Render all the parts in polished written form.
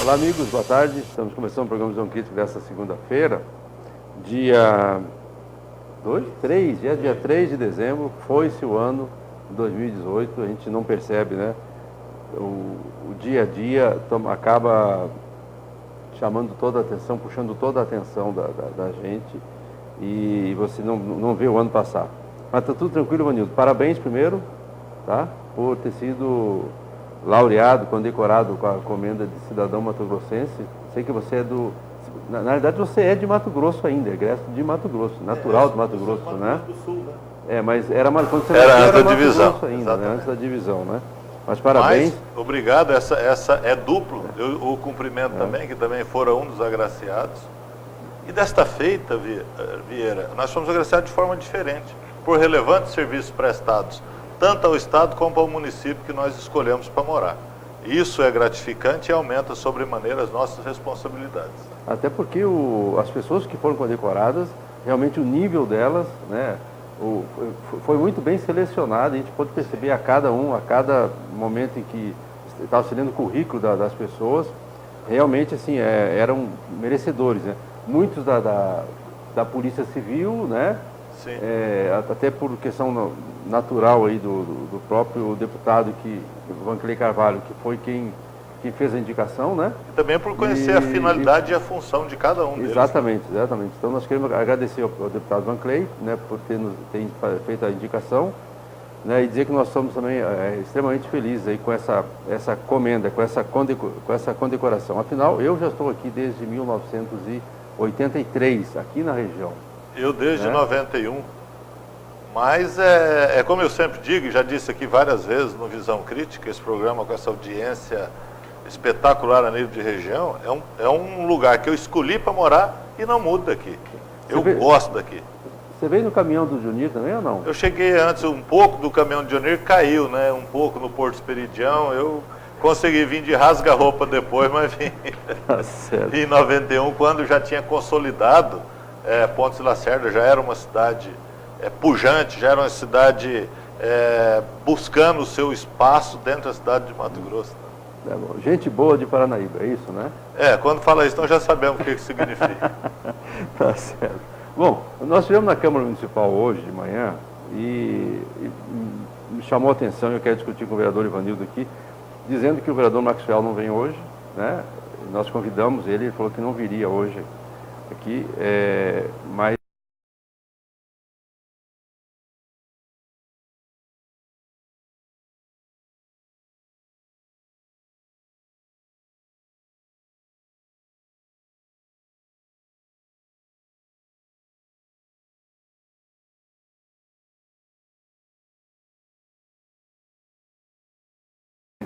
Olá, amigos, boa tarde. Estamos começando o programa Visão Crítica desta segunda-feira, dia 3 de dezembro. Foi-se o ano de 2018, a gente não percebe, né? O dia a dia acaba chamando toda a atenção, puxando toda a atenção da gente, e você não vê o ano passar. Mas está tudo tranquilo, Vanildo. Parabéns primeiro, tá? Por ter sido laureado, condecorado com a comenda de cidadão mato-grossense. Sei que você é na verdade você é de Mato Grosso ainda, egresso de Mato Grosso, natural de Mato Grosso, né? Do Sul, né? Mas era quando você era antes da Mato divisão, Grosso ainda, né? Antes da divisão, né? Mas parabéns. Mas, obrigado, essa é duplo. Eu o cumprimento também, que também fora um dos agraciados. E desta feita, Vieira, nós fomos agraciados de forma diferente, por relevantes serviços prestados, tanto ao Estado como ao município que nós escolhemos para morar. Isso é gratificante e aumenta sobremaneira as nossas responsabilidades. Até porque as pessoas que foram condecoradas, realmente o nível delas, né, foi muito bem selecionado. A gente pode perceber a cada momento em que estava sendo o currículo das pessoas, realmente assim, eram merecedores, né? Muitos da Polícia Civil, né? Sim. Até por questão natural aí do próprio deputado, Vanclei Carvalho, que foi quem fez a indicação, né? E também por conhecer a finalidade e a função de cada um deles. Exatamente. Então nós queremos agradecer ao deputado Vanclei, né, por ter feito a indicação, né, e dizer que nós somos também extremamente felizes aí com essa comenda, com essa condecoração. Afinal, eu já estou aqui desde 1983, aqui na região. Eu desde 91. Mas é como eu sempre digo, e já disse aqui várias vezes no Visão Crítica, esse programa com essa audiência espetacular a nível de região, é um lugar que eu escolhi para morar e não mudo daqui. Eu gosto daqui. Você veio no caminhão do Junir também ou não? Eu cheguei antes um pouco do caminhão do Junir, caiu, né? Um pouco no Porto Esperidião. Eu consegui vir de rasga-roupa depois, mas vim em 91, quando já tinha consolidado Pontes de Lacerda, já era uma cidade pujante, já era uma cidade buscando o seu espaço dentro da cidade de Mato Grosso. Gente boa de Paranaíba, é isso, né? Quando fala isso, nós já sabemos o que significa. Tá certo. Bom, nós estivemos na Câmara Municipal hoje de manhã e me chamou a atenção, eu quero discutir com o vereador Ivanildo aqui, dizendo que o vereador Maxwell não vem hoje, né? Nós convidamos ele falou que não viria hoje aqui, mas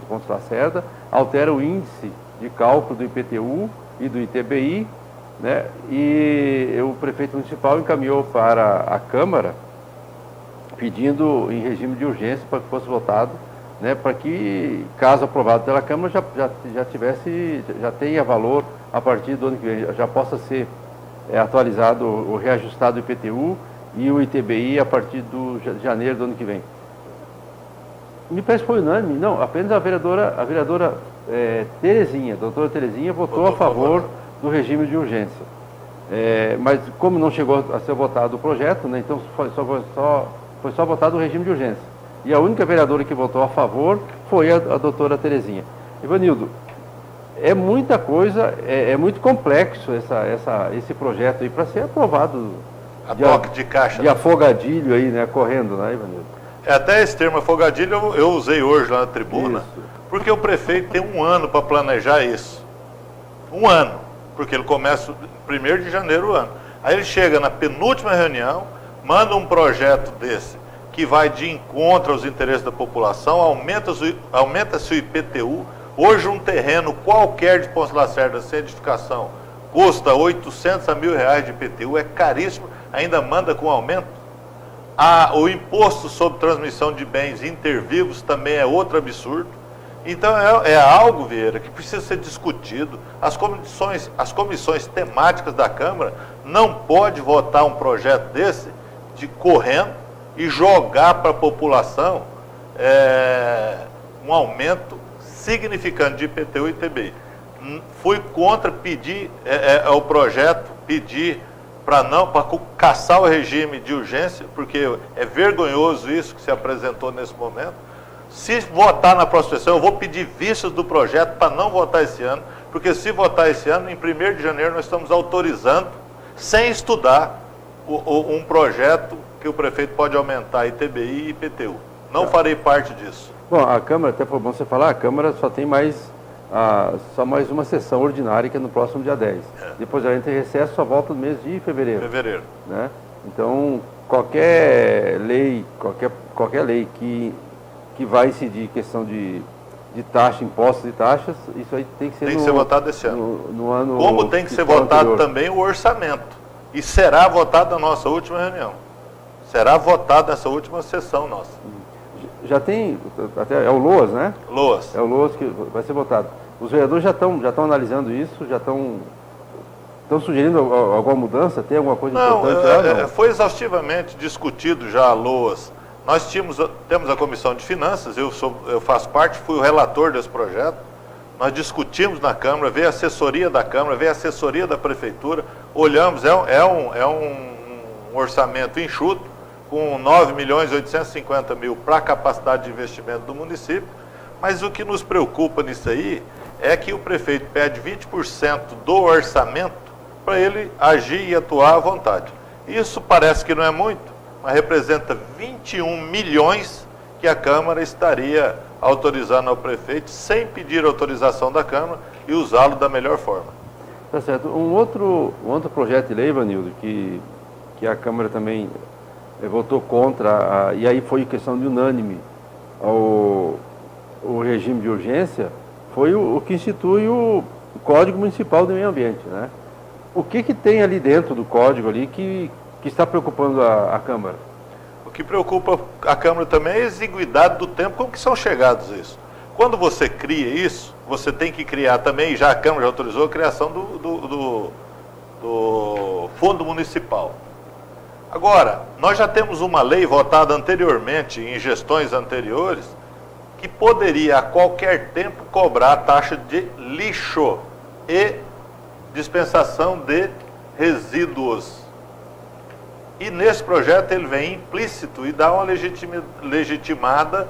Pontes Lacerda, altera o índice de cálculo do IPTU e do ITBI, né? E o prefeito municipal encaminhou para a Câmara pedindo em regime de urgência para que fosse votado, né? Para que, caso aprovado pela Câmara, já tenha valor a partir do ano que vem, já possa ser atualizado ou reajustado o IPTU e o ITBI a partir de janeiro do ano que vem. Me parece que foi unânime, não, apenas a vereadora Terezinha, a doutora Terezinha, votou a favor do regime de urgência. Mas como não chegou a ser votado o projeto, né, então foi só votado o regime de urgência. E a única vereadora que votou a favor foi a doutora Terezinha. Ivanildo, é muita coisa, é muito complexo esse projeto aí para ser aprovado. A toque de caixa. De afogadilho aí, né, correndo, né, Ivanildo? Até esse termo afogadilho eu usei hoje lá na tribuna, Isso. porque o prefeito tem um ano para planejar isso. Um ano, porque ele começa 1º de janeiro o ano. Aí ele chega na penúltima reunião, manda um projeto desse, que vai de encontro aos interesses da população, aumenta-se o IPTU. Hoje um terreno qualquer de Pontes de Lacerda sem edificação custa 800 a R$1.000 de IPTU, é caríssimo, ainda manda com aumento. O imposto sobre transmissão de bens intervivos também é outro absurdo. Então é algo, Vieira, que precisa ser discutido. As comissões temáticas da Câmara não pode votar um projeto desse correndo e jogar para a população um aumento significante de IPTU e ITBI. Fui contra pedir o projeto, pedir para caçar o regime de urgência, porque é vergonhoso isso que se apresentou nesse momento. Se votar na próxima sessão, eu vou pedir vistas do projeto para não votar esse ano, porque se votar esse ano, em 1º de janeiro, nós estamos autorizando, sem estudar, um projeto que o prefeito pode aumentar ITBI e IPTU. Não farei parte disso. Bom, a Câmara, até foi bom você falar, a Câmara só tem só mais uma sessão ordinária, que é no próximo dia 10. Depois ela entra em recesso, só volta no mês de fevereiro. Né? Então, qualquer lei que vai incidir questão de taxa, impostos e taxas, isso aí tem que ser votado esse ano. No ano como tem que ser votado anterior. Também o orçamento. E será votado na nossa última reunião. Será votado nessa última sessão nossa. Já tem, até é o LOAS, né? LOAS. É o LOAS que vai ser votado. Os vereadores já estão analisando isso, já estão sugerindo alguma mudança? Tem alguma coisa importante lá? Não, foi exaustivamente discutido já a LOAS. Nós temos a Comissão de Finanças, eu faço parte, fui o relator desse projeto. Nós discutimos na Câmara, veio a assessoria da Câmara, veio a assessoria da Prefeitura, olhamos, é um orçamento enxuto, com 9.850.000 para a capacidade de investimento do município, mas o que nos preocupa nisso aí é que o prefeito pede 20% do orçamento para ele agir e atuar à vontade. Isso parece que não é muito, mas representa 21 milhões que a Câmara estaria autorizando ao prefeito sem pedir autorização da Câmara e usá-lo da melhor forma. Tá certo. Um outro projeto de lei, Ivanildo, que a Câmara também votou contra, e aí foi questão de unânime o regime de urgência, foi o que institui o Código Municipal do Meio Ambiente, né? O que tem ali dentro do código ali que está preocupando a Câmara? O que preocupa a Câmara também é a exiguidade do tempo com que são chegados isso. Quando você cria isso, você tem que criar também, já a Câmara já autorizou a criação do Fundo Municipal. Agora, nós já temos uma lei votada anteriormente, em gestões anteriores, que poderia a qualquer tempo cobrar a taxa de lixo e dispensação de resíduos. E nesse projeto ele vem implícito e dá uma legitimada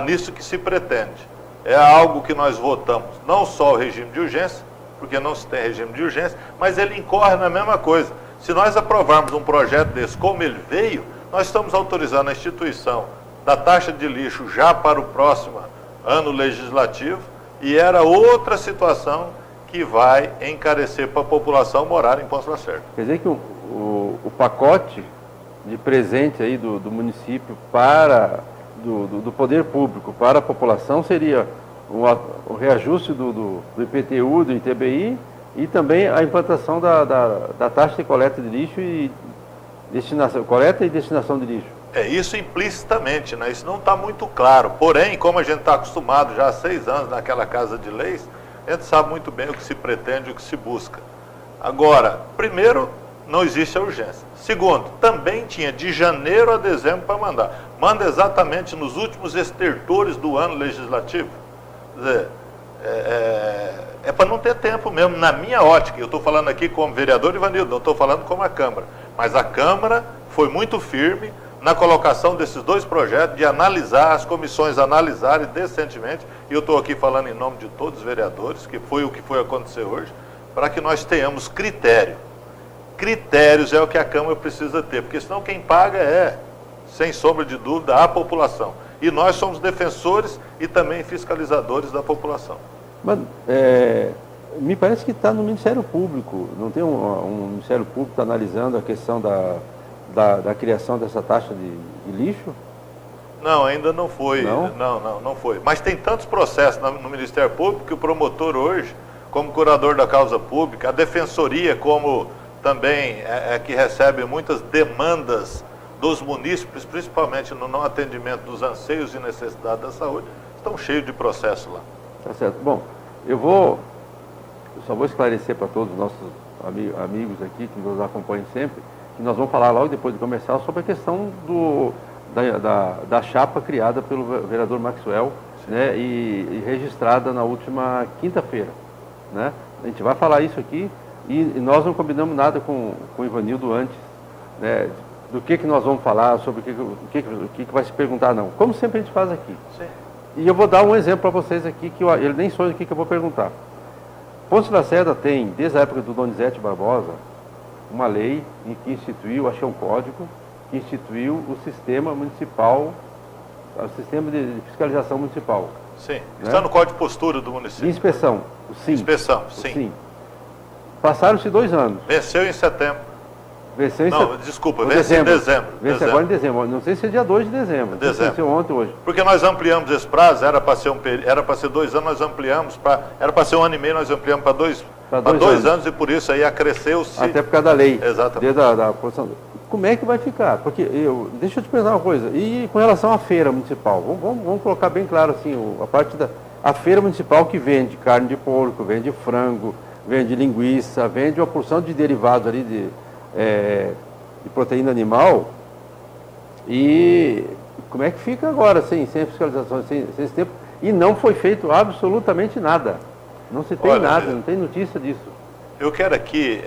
nisso que se pretende. É algo que nós votamos, não só o regime de urgência, porque não se tem regime de urgência, mas ele incorre na mesma coisa. Se nós aprovarmos um projeto desse como ele veio, nós estamos autorizando a instituição da taxa de lixo já para o próximo ano legislativo, e era outra situação que vai encarecer para a população morar em Ponta Lacerda. Quer dizer que o pacote de presente aí do município do poder público para a população seria o reajuste do IPTU, do ITBI, e também a implantação da taxa de coleta de lixo e coleta e destinação de lixo. É isso implicitamente, né? Isso não está muito claro. Porém, como a gente está acostumado já há 6 anos naquela Casa de Leis, a gente sabe muito bem o que se pretende, o que se busca. Agora, primeiro, não existe a urgência. Segundo, também tinha de janeiro a dezembro para mandar. Manda exatamente nos últimos estertores do ano legislativo. Quer dizer, é para não ter tempo mesmo, na minha ótica. Eu estou falando aqui como vereador Ivanildo, não estou falando como a Câmara. Mas a Câmara foi muito firme na colocação desses 2 projetos, de analisar, as comissões analisarem decentemente, e eu estou aqui falando em nome de todos os vereadores, que foi o que foi acontecer hoje, para que nós tenhamos critério. Critérios é o que a Câmara precisa ter, porque senão quem paga sem sombra de dúvida, a população. E nós somos defensores e também fiscalizadores da população. Mas me parece que está no Ministério Público, não tem um Ministério Público que está analisando a questão da criação dessa taxa de lixo? Não, ainda não foi. Não? Não foi. Mas tem tantos processos no Ministério Público que o promotor hoje, como curador da causa pública, a defensoria, como também que recebe muitas demandas dos munícipes, principalmente no não atendimento dos anseios e necessidades da saúde, estão cheios de processo lá. Tá certo. Bom, eu só vou esclarecer para todos os nossos amigos aqui que nos acompanham sempre, que nós vamos falar logo depois do comercial sobre a questão da chapa criada pelo vereador Maxwell, né, e registrada na última quinta-feira. né? A gente vai falar isso aqui e nós não combinamos nada com o Ivanildo antes, né? Do que nós vamos falar, sobre o que vai se perguntar, não. Como sempre a gente faz aqui. Sim. E eu vou dar um exemplo para vocês aqui, que ele nem sonha aqui que eu vou perguntar. Ponte Lacerda tem, desde a época do Donizete Barbosa, uma lei que instituiu, achei um código, que instituiu o sistema municipal, o sistema de fiscalização municipal. Sim, né? Está no Código de Postura do município. De inspeção, o SIM. Inspeção, O sim. SIM. Passaram-se 2 anos. Venceu em setembro. Venceu em Não, desculpa, vence em dezembro. Vence agora em dezembro. Não sei se é dia 2 de dezembro. Dezembro. Não sei se venceu ontem ou hoje. Porque nós ampliamos esse prazo, era para ser 2 anos, nós ampliamos era para ser 1 ano e meio, nós ampliamos para 2 anos e por isso aí acresceu-se. Até por causa da lei. Exatamente. Desde da produção. Como é que vai ficar? Porque deixa eu te perguntar uma coisa. E com relação à feira municipal? Vamos colocar bem claro assim, a parte a feira municipal que vende carne de porco, vende frango, vende linguiça, vende uma porção de derivados ali de proteína animal. E como é que fica agora, sem fiscalização, sem esse tempo? E não foi feito absolutamente nada. Não se tem nada, não tem notícia disso. Eu quero aqui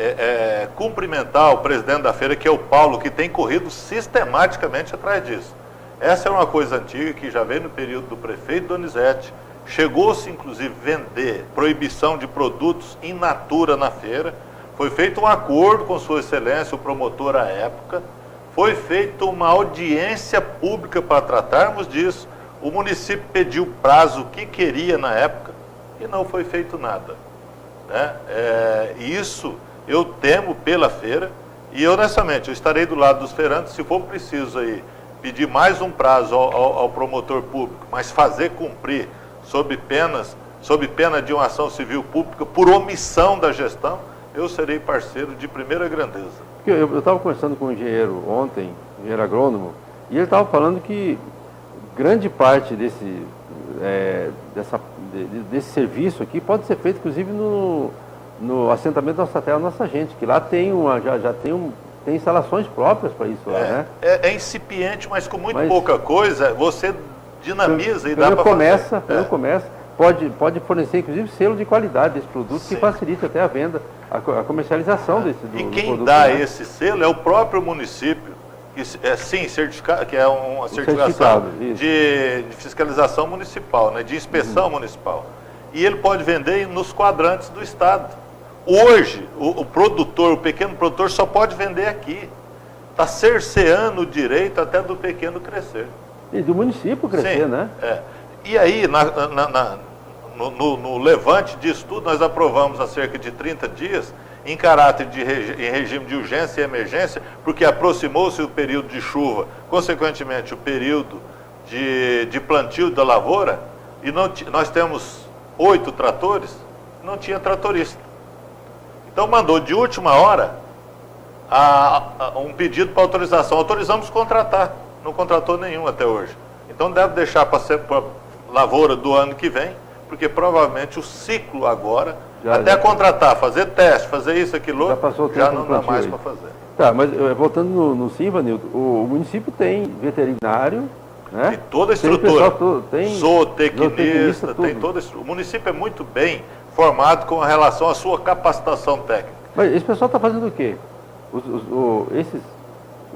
cumprimentar o presidente da feira, que é o Paulo, que tem corrido sistematicamente atrás disso. Essa é uma coisa antiga que já veio no período do prefeito Donizete. Chegou-se, inclusive, vender proibição de produtos in natura na feira. Foi feito um acordo com Sua Excelência, o promotor à época. Foi feita uma audiência pública para tratarmos disso. O município pediu prazo que queria na época e não foi feito nada. Né? Isso eu temo pela feira e honestamente eu estarei do lado dos feirantes, se for preciso aí pedir mais um prazo ao promotor público, mas fazer cumprir sob pena de uma ação civil pública por omissão da gestão, eu serei parceiro de primeira grandeza. Eu estava conversando com um engenheiro ontem, engenheiro agrônomo, e ele estava falando que grande parte desse serviço aqui pode ser feito, inclusive, no assentamento Nossa Terra, Nossa Gente, que lá tem tem instalações próprias para isso lá, né? É incipiente, mas com muito pouca coisa, você dinamiza e dá para fazer. Começa, pode fornecer, inclusive, selo de qualidade desse produto, sim, que facilita até a venda, a comercialização desse produto. E quem dá esse selo é o próprio município, que é uma certificação de fiscalização municipal, né, de inspeção municipal. E ele pode vender nos quadrantes do Estado. Hoje, o pequeno produtor só pode vender aqui. Está cerceando o direito até do pequeno crescer. E do município crescer, sim, né? E aí, no levante disso tudo, nós aprovamos há cerca de 30 dias, em caráter em regime de urgência e emergência, porque aproximou-se o período de chuva, consequentemente o período de plantio da lavoura, e nós temos 8 tratores, não tinha tratorista. Então mandou de última hora um pedido para autorização. Autorizamos contratar, não contratou nenhum até hoje. Então deve deixar para a lavoura do ano que vem, porque provavelmente o ciclo agora, até contratar, fazer teste, fazer isso, aquilo, já não dá mais para fazer. Tá, mas voltando no SIM, Ivanildo, o município tem veterinário, né? Tem toda a estrutura, tem zootecnista, tem toda a estrutura. O município é muito bem formado com relação à sua capacitação técnica. Mas esse pessoal está fazendo o quê? O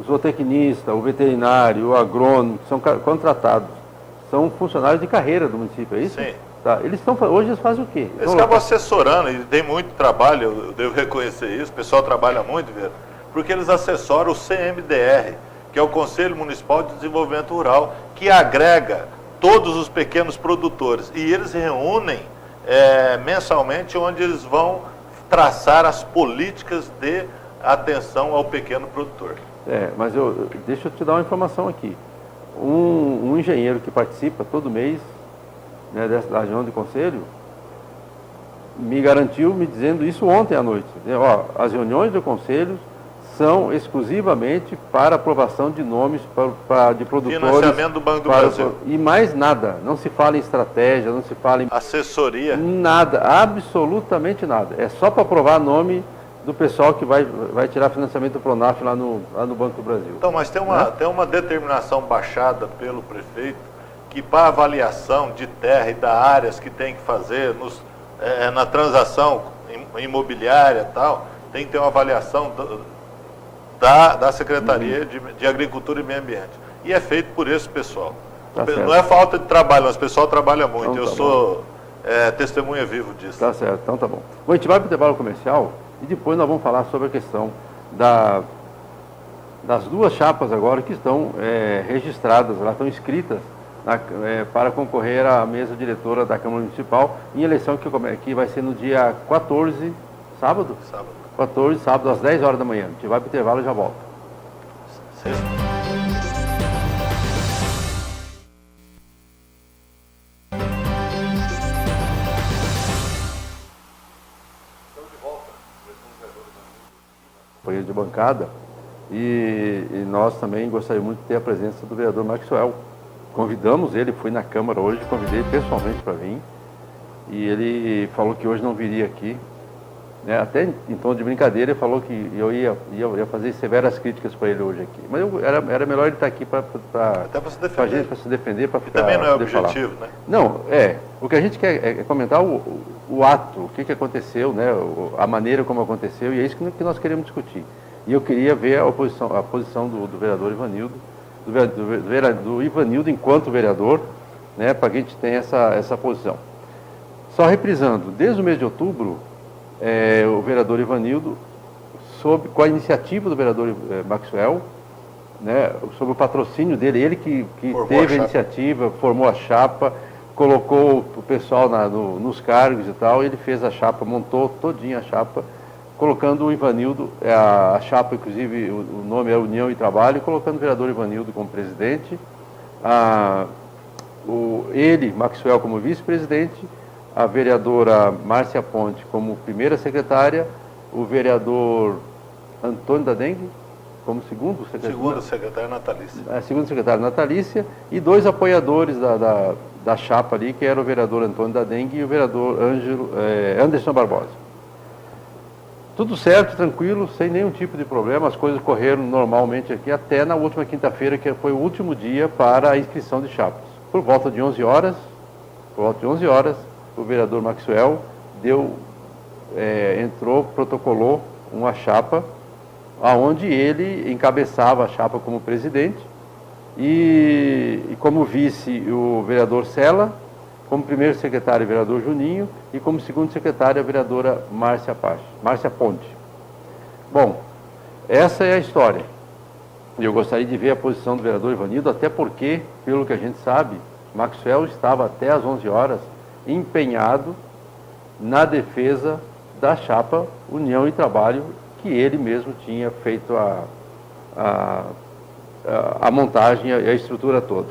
zootecnista, o veterinário, o agrônomo, que são contratados, são funcionários de carreira do município, é isso? Sim. Tá. Hoje eles fazem o quê? Eles acabam assessorando, e tem muito trabalho, eu devo reconhecer isso, o pessoal trabalha muito, porque eles assessoram o CMDR, que é o Conselho Municipal de Desenvolvimento Rural, que agrega todos os pequenos produtores, e eles reúnem mensalmente, onde eles vão traçar as políticas de atenção ao pequeno produtor. Mas deixa eu te dar uma informação aqui. Um engenheiro que participa todo mês, né, da reunião de conselho, me garantiu, me dizendo isso ontem à noite. As reuniões do conselho são exclusivamente para aprovação de nomes de produtores. Financiamento do Banco do Brasil. E mais nada. Não se fala em estratégia, não se fala em... assessoria. Nada, absolutamente nada. É só para aprovar nome do pessoal que vai tirar financiamento do Pronaf lá no Banco do Brasil. Então, mas tem uma determinação baixada pelo prefeito que para avaliação de terra e das áreas que tem que fazer na transação imobiliária e tal, tem que ter uma avaliação da Secretaria de Agricultura e Meio Ambiente. E é feito por esse pessoal. Tá Não certo. é falta de trabalho, mas o pessoal trabalha muito. Então, Eu tá sou testemunha vivo disso. Tá certo, então tá bom. Bom, a gente vai para o intervalo comercial e depois nós vamos falar sobre a questão das duas chapas agora que estão registradas, elas estão inscritas para concorrer à mesa diretora da Câmara Municipal em eleição que vai ser no dia 14, sábado? Sábado. 14, sábado, às 10 horas da manhã. A gente vai para o intervalo e já volta. Sexta. Companheiro de bancada, e nós também gostaríamos muito de ter a presença do vereador Maxwell. Convidamos ele, fui na Câmara hoje, convidei pessoalmente para vir, e ele falou que hoje não viria aqui, né? Até em tom de brincadeira ele falou que eu ia fazer severas críticas para ele hoje aqui, mas era melhor ele estar aqui para Até para se defender. para se defender, para E também não é objetivo, falar. né? Não, o que a gente quer é comentar o ato, o que aconteceu, né, a maneira como aconteceu, e é isso que nós queremos discutir. E eu queria ver a posição do vereador Ivanildo, do Ivanildo enquanto vereador, né, para que a gente tenha essa posição. Só reprisando, desde o mês de outubro, o vereador Ivanildo, com a iniciativa do vereador Maxwell, né, sobre o patrocínio dele, ele que teve a iniciativa, formou a chapa, colocou o pessoal nos cargos e tal, ele fez a chapa, montou todinha a chapa, colocando o Ivanildo, a chapa, inclusive, o nome é União e Trabalho, colocando o vereador Ivanildo como presidente, ele, Maxwell, como vice-presidente, a vereadora Márcia Ponte como primeira secretária, o vereador Antônio da Dengue como segundo secretário. Segundo secretário natalícia. Segundo secretário natalícia, e dois apoiadores da chapa ali, que era o vereador Antônio da Dengue e o vereador Anderson Barbosa. Tudo certo, tranquilo, sem nenhum tipo de problema, as coisas correram normalmente aqui, até na última quinta-feira, que foi o último dia para a inscrição de chapas. Por volta de 11 horas, o vereador Maxwell protocolou uma chapa, aonde ele encabeçava a chapa como presidente, e como vice o vereador Sela, como primeiro secretário o vereador Juninho, e como segundo secretário a vereadora Márcia Ponte. Bom, essa é a história. Eu gostaria de ver a posição do vereador Ivanildo, até porque, pelo que a gente sabe, Maxwell estava até às 11 horas empenhado na defesa da chapa União e Trabalho, que ele mesmo tinha feito a montagem e a estrutura toda.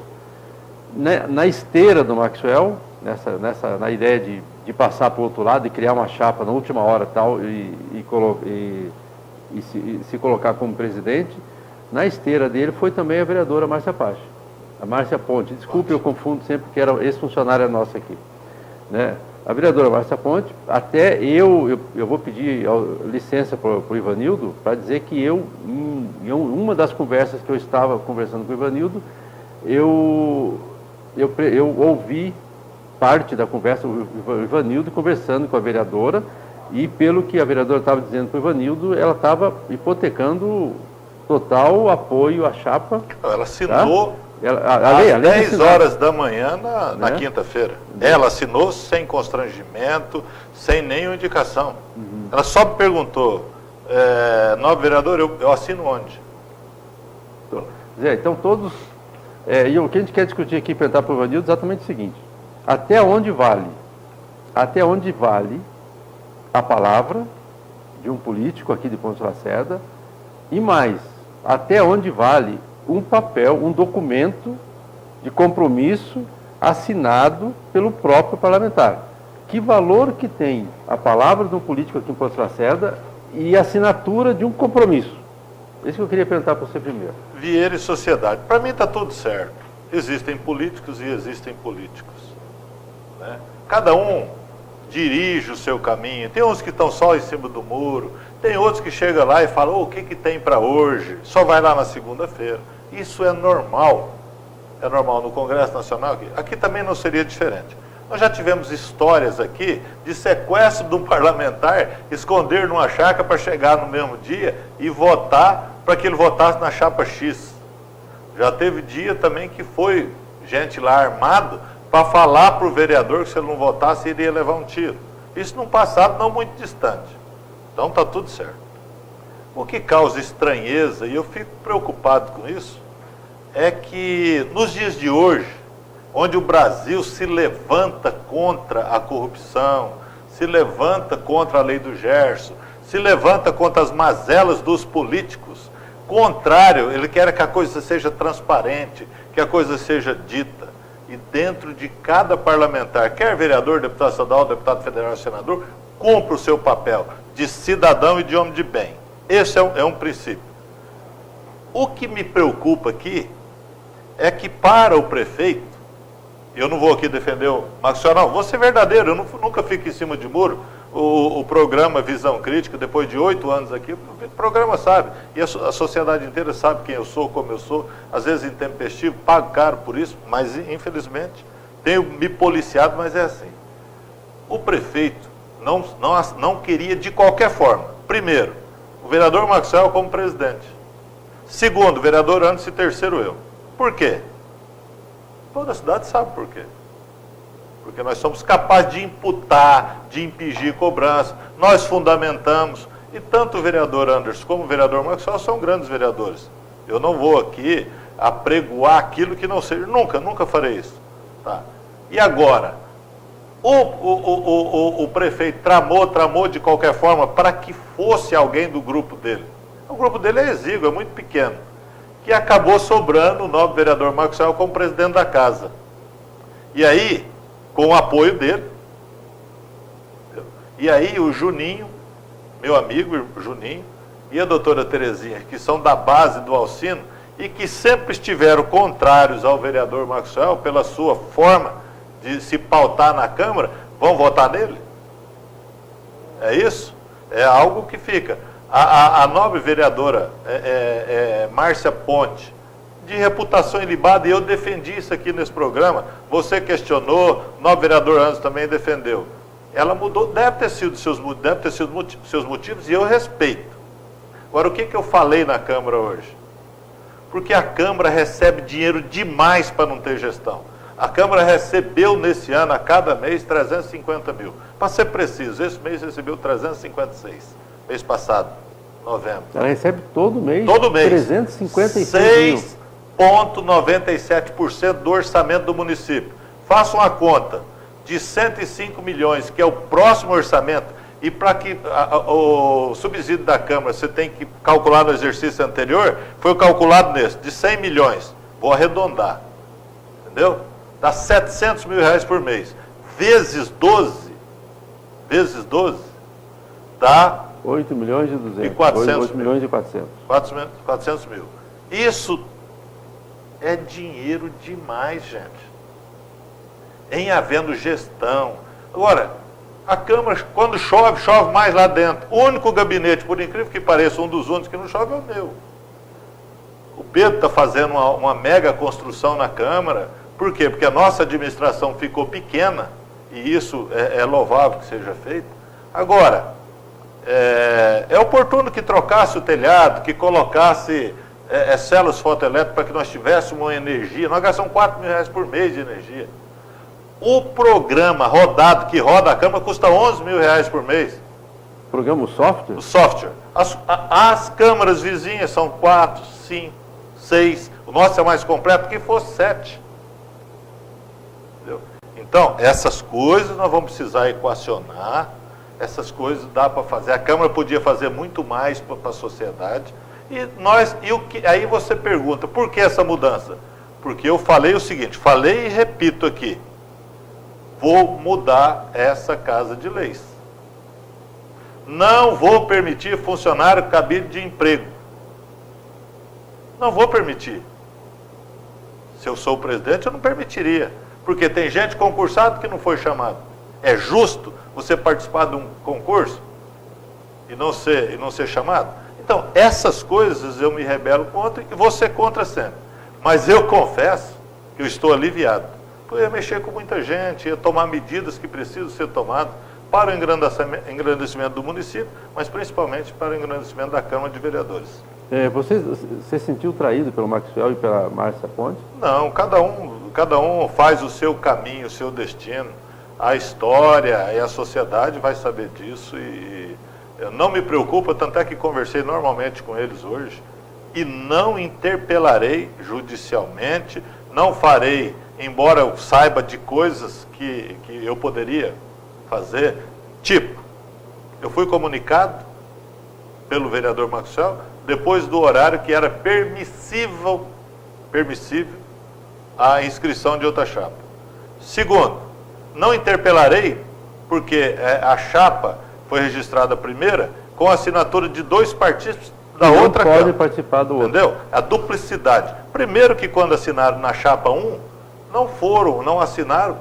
Na esteira do Maxwell, na ideia de passar para o outro lado e criar uma chapa na última hora tal, e se colocar como presidente, na esteira dele foi também a vereadora Márcia Pache, a Márcia Ponte. Desculpe, eu confundo sempre, que era ex-funcionária nossa aqui, né? A vereadora Márcia Ponte, até eu vou pedir licença para o Ivanildo, para dizer que em uma das conversas que eu estava conversando com o Ivanildo, eu ouvi parte da conversa do Ivanildo conversando com a vereadora, e pelo que a vereadora estava dizendo para o Ivanildo, ela estava hipotecando total apoio à chapa. Ela assinou... Tá? Às 10 horas da manhã na né? quinta-feira. Ela assinou sem constrangimento, sem nenhuma indicação. Ela só me perguntou, nobre vereador, eu assino onde? Zé, então todos... e o que a gente quer discutir aqui, perguntar para o Ivanildo, é exatamente o seguinte: até onde vale a palavra de um político aqui de Pontes Lacerda, e mais, até onde vale um papel, um documento de compromisso assinado pelo próprio parlamentar. Que valor que tem a palavra de um político aqui em Pontes Lacerda e a assinatura de um compromisso? Isso que eu queria perguntar para você primeiro. Vieira e sociedade. Para mim está tudo certo. Existem políticos e existem políticos, né? Cada um dirige o seu caminho. Tem uns que estão só em cima do muro, tem outros que chegam lá e falam, o que tem para hoje? Só vai lá na segunda-feira. Isso é normal. É normal no Congresso Nacional. Aqui também não seria diferente. Nós já tivemos histórias aqui de sequestro de um parlamentar, esconder numa chácara para chegar no mesmo dia e votar para que ele votasse na chapa X. Já teve dia também que foi gente lá armado para falar para o vereador que se ele não votasse, ele iria levar um tiro. Isso num passado não muito distante. Então está tudo certo. O que causa estranheza, e eu fico preocupado com isso, é que nos dias de hoje, onde o Brasil se levanta contra a corrupção, se levanta contra a lei do Gerson, se levanta contra as mazelas dos políticos, contrário, ele quer que a coisa seja transparente, que a coisa seja dita. E dentro de cada parlamentar, quer vereador, deputado estadual, deputado federal, senador, cumpra o seu papel de cidadão e de homem de bem. Esse é um princípio. O que me preocupa aqui é que para o prefeito, eu não vou aqui defender o Maxwell, não, vou ser verdadeiro, eu nunca fico em cima de muro. O programa Visão Crítica, depois de 8 anos aqui, o programa sabe, e a sociedade inteira sabe quem eu sou, como eu sou, às vezes intempestivo, pago caro por isso, mas infelizmente tenho me policiado, mas é assim. O prefeito não queria de qualquer forma, primeiro, o vereador Maxwell como presidente, segundo, o vereador Anderson e terceiro eu. Por quê? Toda a cidade sabe por quê. Porque nós somos capazes de imputar, de impingir cobrança, nós fundamentamos, e tanto o vereador Anderson como o vereador Maxwell são grandes vereadores. Eu não vou aqui apregoar aquilo que não seja, nunca farei isso. Tá? E agora, o prefeito tramou de qualquer forma para que fosse alguém do grupo dele. O grupo dele é exíguo, é muito pequeno, que acabou sobrando o nobre vereador Maxwell como presidente da casa. E aí, com o apoio dele, e aí o Juninho, meu amigo Juninho, e a doutora Terezinha, que são da base do Alcino, e que sempre estiveram contrários ao vereador Maxwell, pela sua forma de se pautar na Câmara, vão votar nele? É isso? É algo que fica. A nobre vereadora Márcia Ponte, de reputação ilibada, e eu defendi isso aqui nesse programa, você questionou, o nobre vereador Anderson também defendeu. Ela mudou, deve ter sido seus motivos, e eu respeito. Agora, o que eu falei na Câmara hoje? Porque a Câmara recebe dinheiro demais para não ter gestão. A Câmara recebeu nesse ano, a cada mês, 350 mil. Para ser preciso, esse mês recebeu 356. Mês passado, novembro. Ela recebe todo mês. 356 mil. 6,97% do orçamento do município. Faça uma conta de 105 milhões, que é o próximo orçamento, e para que o subsídio da Câmara você tem que calcular no exercício anterior, foi calculado nesse, de 100 milhões. Vou arredondar. Entendeu? Dá 700 mil reais por mês. Vezes 12, dá 8 milhões e 200. E 400 8 milhões e 400. 400 mil. Isso é dinheiro demais, gente. Em havendo gestão. Agora, a Câmara, quando chove, chove mais lá dentro. O único gabinete, por incrível que pareça, um dos únicos que não chove é o meu. O Pedro está fazendo uma mega construção na Câmara. Por quê? Porque a nossa administração ficou pequena, e isso é louvável que seja feito. Agora, é oportuno que trocasse o telhado, que colocasse células fotoelétricas para que nós tivéssemos uma energia. Nós gastamos 4 mil reais por mês de energia. O programa rodado, que roda a Câmara, custa 11 mil reais por mês. Programa, o software? O software. As câmaras vizinhas são 4, 5, 6. O nosso é mais completo, que fosse 7. Entendeu? Então, essas coisas nós vamos precisar equacionar. Essas coisas dá para fazer. A Câmara podia fazer muito mais para a sociedade. Aí você pergunta, por que essa mudança? Porque eu falei o seguinte, falei e repito aqui. Vou mudar essa Casa de Leis. Não vou permitir funcionário cabide de emprego. Não vou permitir. Se eu sou o presidente, eu não permitiria. Porque tem gente concursada que não foi chamado. É justo você participar de um concurso e não ser chamado? Então, essas coisas eu me rebelo contra e você contra sempre. Mas eu confesso que eu estou aliviado. Eu ia mexer com muita gente, ia tomar medidas que precisam ser tomadas para o engrandecimento do município, mas principalmente para o engrandecimento da Câmara de Vereadores. Você se sentiu traído pelo Maxwell e pela Márcia Ponte? Não, cada um faz o seu caminho, o seu destino. A história e a sociedade vai saber disso e não me preocupa, tanto é que conversei normalmente com eles hoje e não interpelarei judicialmente, não farei, embora eu saiba de coisas que eu poderia fazer, tipo, eu fui comunicado pelo vereador Maxwell depois do horário que era permissível a inscrição de outra chapa. Segundo, não interpelarei porque a chapa foi registrada primeira com a assinatura de 2 partidos da outra Câmara. Não pode participar do outro. Entendeu? A duplicidade. Primeiro que quando assinaram na chapa 1, não assinaram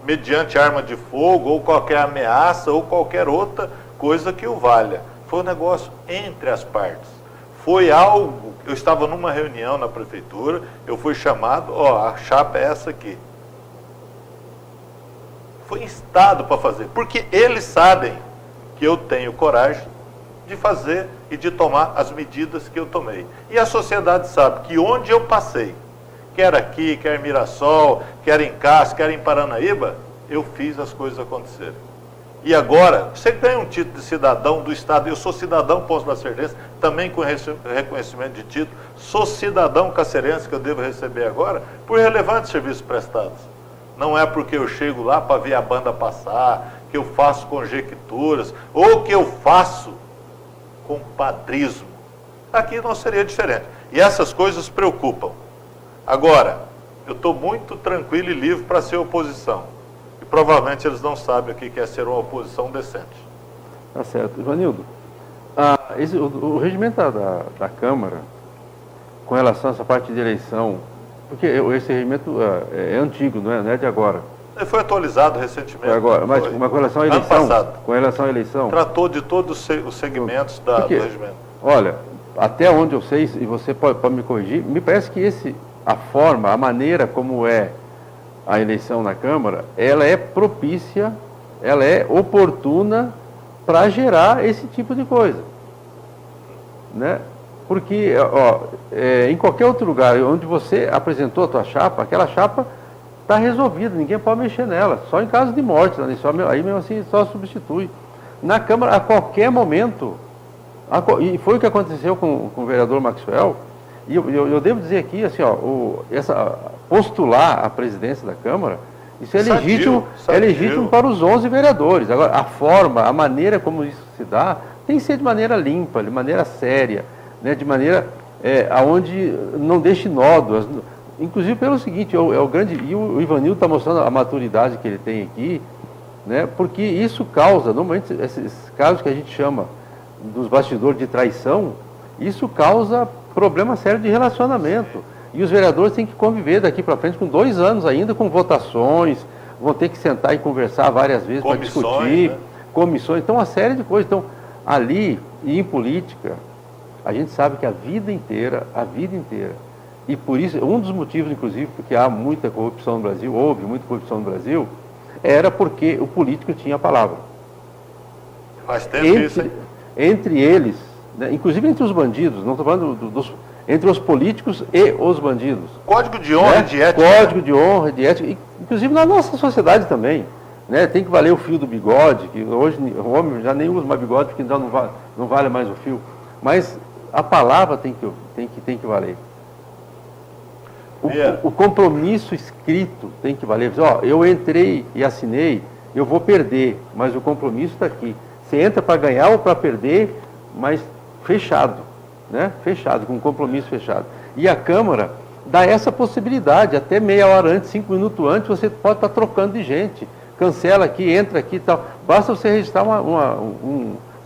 mediante arma de fogo ou qualquer ameaça ou qualquer outra coisa que o valha. Foi um negócio entre as partes. Foi algo, eu estava numa reunião na prefeitura, eu fui chamado, a chapa é essa aqui. Foi instado para fazer, porque eles sabem que eu tenho coragem de fazer e de tomar as medidas que eu tomei. E a sociedade sabe que onde eu passei, quer aqui, quer em Mirassol, quer em Cássio, quer em Paranaíba, eu fiz as coisas acontecerem. E agora, você ganha um título de cidadão do Estado, eu sou cidadão pós-lacerdense, também com reconhecimento de título, sou cidadão cacerense que eu devo receber agora, por relevantes serviços prestados. Não é porque eu chego lá para ver a banda passar, que eu faço conjecturas, ou que eu faço compadrismo. Aqui não seria diferente. E essas coisas preocupam. Agora, eu estou muito tranquilo e livre para ser oposição. E provavelmente eles não sabem o que é ser uma oposição decente. Tá certo. Ivanildo, o regimento da Câmara, com relação a essa parte de eleição, porque esse regimento é antigo, não é de agora. Ele foi atualizado recentemente. Agora, mas com relação à eleição, ano passado. Com relação à eleição, tratou de todos os segmentos do regimento. Olha, até onde eu sei, e você pode me corrigir, me parece que a forma, a maneira como é a eleição na Câmara, ela é propícia, ela é oportuna para gerar esse tipo de coisa, né? Porque, em qualquer outro lugar onde você apresentou a tua chapa, aquela chapa está resolvida, ninguém pode mexer nela, só em caso de morte, né? Aí mesmo assim só substitui. Na Câmara, a qualquer momento, e foi o que aconteceu com o vereador Maxwell, e eu devo dizer aqui, assim, postular a presidência da Câmara, isso é legítimo para os 11 vereadores. Agora, a forma, a maneira como isso se dá, tem que ser de maneira limpa, de maneira séria, né, de maneira aonde não deixe nódoas. Inclusive pelo seguinte, e o Ivanildo está mostrando a maturidade que ele tem aqui, né, porque isso causa, normalmente, esses casos que a gente chama dos bastidores de traição, isso causa problema sério de relacionamento. E os vereadores têm que conviver daqui para frente com 2 anos ainda, com votações, vão ter que sentar e conversar várias vezes para discutir, né? Comissões, então uma série de coisas. Então, ali, e em política, a gente sabe que a vida inteira, e por isso, um dos motivos, inclusive, porque há muita corrupção no Brasil, houve muita corrupção no Brasil, era porque o político tinha a palavra. Faz tempo isso, hein? Entre eles, né, inclusive entre os bandidos, não estou falando entre os políticos e os bandidos. Código de honra, né? De ética. Código de honra, de ética, inclusive na nossa sociedade também. Né? Tem que valer o fio do bigode, que hoje o homem já nem usa mais bigode, porque então não vale mais o fio. Mas a palavra tem que valer. O compromisso escrito tem que valer. Eu entrei e assinei, eu vou perder, mas o compromisso está aqui. Você entra para ganhar ou para perder, mas fechado, né? Fechado, com compromisso fechado. E a Câmara dá essa possibilidade, até meia hora antes, 5 minutos antes, você pode estar trocando de gente. Cancela aqui, entra aqui e tal. Basta você registrar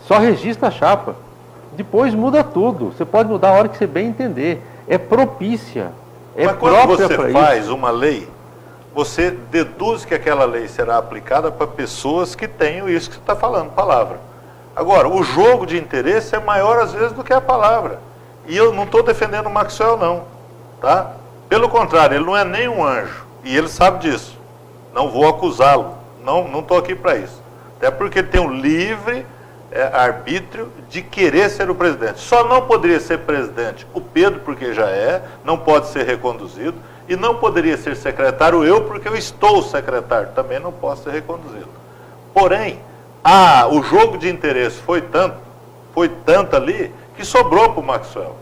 só registra a chapa. Depois muda tudo. Você pode mudar a hora que você bem entender. É propícia. Mas quando você faz uma lei, você deduz que aquela lei será aplicada para pessoas que tenham isso que você está falando, palavra. Agora, o jogo de interesse é maior às vezes do que a palavra. E eu não estou defendendo o Maxwell, não. Tá? Pelo contrário, ele não é nem um anjo. E ele sabe disso. Não vou acusá-lo. Não estou aqui para isso. Até porque ele tem o livre arbítrio de querer ser o presidente. Só não poderia ser presidente o Pedro, porque já não pode ser reconduzido. E não poderia ser secretário eu, porque eu estou secretário. Também não posso ser reconduzido. Porém, o jogo de interesse foi tanto ali, que sobrou para o Maxwell.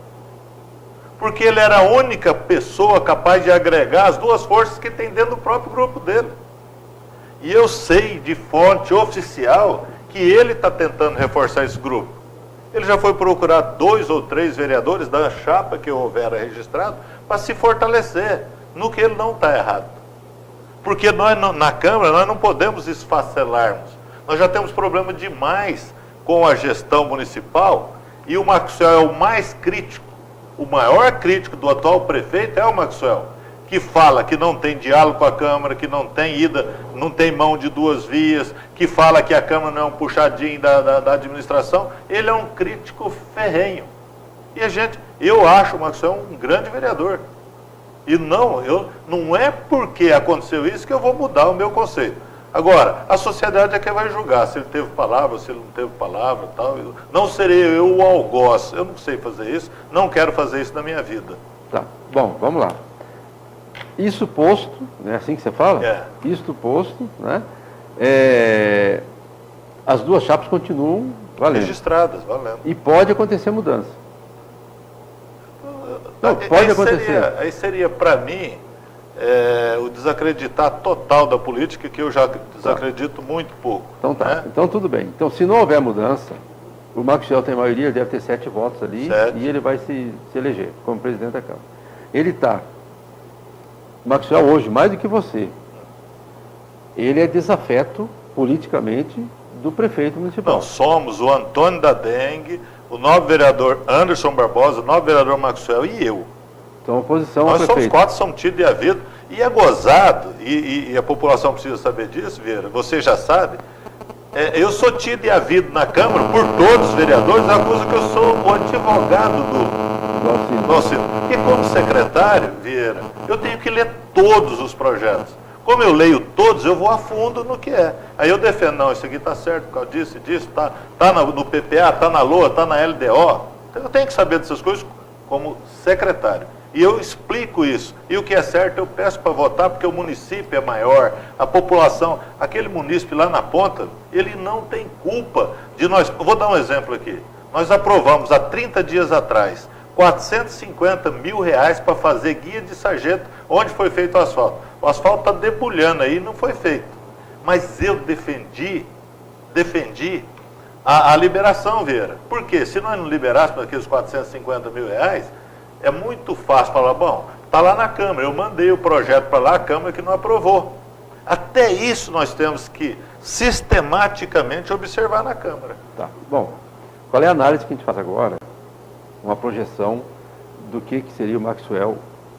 Porque ele era a única pessoa capaz de agregar as duas forças que tem dentro do próprio grupo dele. E eu sei de fonte oficial que ele está tentando reforçar esse grupo. Ele já foi procurar 2 ou 3 vereadores da chapa que houvera registrado para se fortalecer, no que ele não está errado. Porque nós, na Câmara, nós não podemos esfacelarmos. Nós já temos problema demais com a gestão municipal e o Maxwell é o mais crítico. O maior crítico do atual prefeito é o Maxwell, que fala que não tem diálogo com a Câmara, que não tem ida, não tem mão de 2 vias, que fala que a Câmara não é um puxadinho da administração. Ele é um crítico ferrenho. E eu acho o Maxwell um grande vereador. E não é porque aconteceu isso que eu vou mudar o meu conceito. Agora, a sociedade é que vai julgar se ele teve palavra, se ele não teve palavra, tal. Não serei eu o algoz. Eu não sei fazer isso, não quero fazer isso na minha vida. Tá, bom, vamos lá. Isso posto, é assim que você fala? Isto posto, né? As 2 chapas continuam valendo. Registradas, valendo. E pode acontecer mudança. Não, pode acontecer. Aí seria, para mim, o desacreditar total da política, que eu já desacredito muito pouco. Então tá, né? Então tudo bem. Então se não houver mudança, o Maxwell tem maioria, ele deve ter 7 votos ali, e ele vai se eleger como presidente da Câmara. Ele está, Maxwell hoje, mais do que você, ele é desafeto politicamente do prefeito municipal. Nós somos o Antônio da Dengue, o novo vereador Anderson Barbosa, o novo vereador Maxwell e eu. Então, oposição ao Nós prefeito. somos 4, somos tidos e havido. E é gozado, e a população precisa saber disso, Vieira, você já sabe. Eu sou tido e havido na Câmara por todos os vereadores, acusa que eu sou o advogado do Alcino. Porque como secretário, Vieira, eu tenho que ler todos os projetos. Como eu leio todos, eu vou a fundo no que é. Aí eu defendo, não, isso aqui está certo por causa disso e disso, tá no PPA, está na LOA, está na LDO. Então eu tenho que saber dessas coisas como secretário. E eu explico isso. E o que é certo eu peço para votar, porque o município é maior, a população, aquele município lá na ponta, ele não tem culpa de nós. Eu vou dar um exemplo aqui. Nós aprovamos há 30 dias atrás R$450 mil para fazer guia de sargento, onde foi feito o asfalto. O asfalto está debulhando aí, não foi feito. Mas eu defendi a liberação, Vieira. Por quê? Se nós não liberássemos aqueles R$450 mil, é muito fácil falar, bom, está lá na Câmara, eu mandei o projeto para lá, a Câmara que não aprovou. Até isso nós temos que sistematicamente observar na Câmara. Tá, bom, qual é a análise que a gente faz agora? Uma projeção do que seria o Maxwell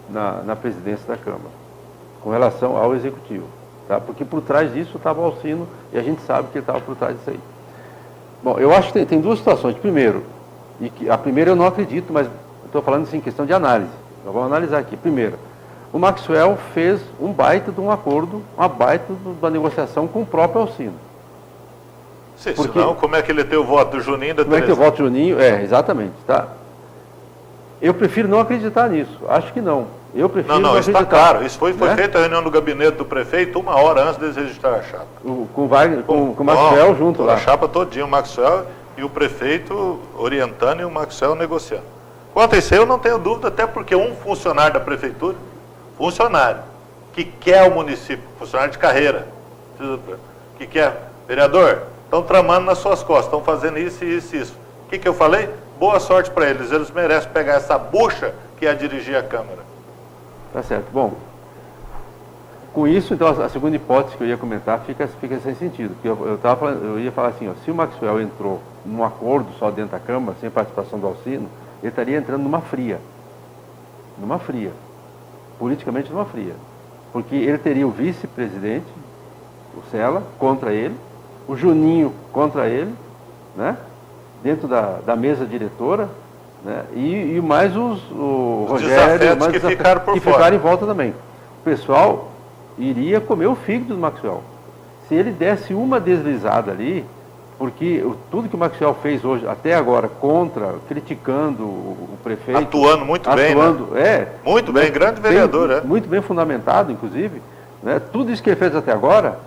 na presidência da Câmara, com relação ao Executivo. Tá? Porque por trás disso estava o Alcino, e a gente sabe que ele estava por trás disso aí. Bom, eu acho que tem 2 situações. Primeiro, a primeira eu não acredito, mas estou falando assim, em questão de análise. Nós vamos analisar aqui. Primeiro, o Maxwell fez um baita de um acordo, uma baita de uma negociação com o próprio Alcino. Sim, senão, como é que ele tem o voto do Juninho da Tereza? Como é que o voto do Juninho? Exatamente, tá? Eu prefiro não acreditar nisso. Acho que não. Eu prefiro não acreditar. Está claro. Isso foi feita a reunião no gabinete do prefeito 1 hora antes de registrar a chapa. Com o Maxwell junto lá. A chapa todinha, o Maxwell e o prefeito orientando e o Maxwell negociando. Quanto a isso eu não tenho dúvida, até porque um funcionário da prefeitura, funcionário, que quer o município, funcionário de carreira, que quer, vereador, estão tramando nas suas costas, estão fazendo isso e isso e isso. O que eu falei? Boa sorte para eles merecem pegar essa bucha que é dirigir a Câmara. Tá certo. Bom, com isso, então, a segunda hipótese que eu ia comentar fica sem sentido. Porque eu ia falar assim, ó, se o Maxwell entrou num acordo só dentro da Câmara, sem participação do Alcino, ele estaria entrando numa fria. Politicamente numa fria. Porque ele teria o vice-presidente, o Sela, contra ele, o Juninho contra ele, né? Dentro da mesa diretora, né? E mais o Rogério, que ficaram por fora. Ficaram em volta também. O pessoal iria comer o fígado do Maxwell. Se ele desse uma deslizada ali, porque tudo que o Maxwell fez hoje, até agora, criticando o prefeito... Atuando muito bem, né? Muito bem, grande vereador, Muito bem fundamentado, inclusive, né? Tudo isso que ele fez até agora,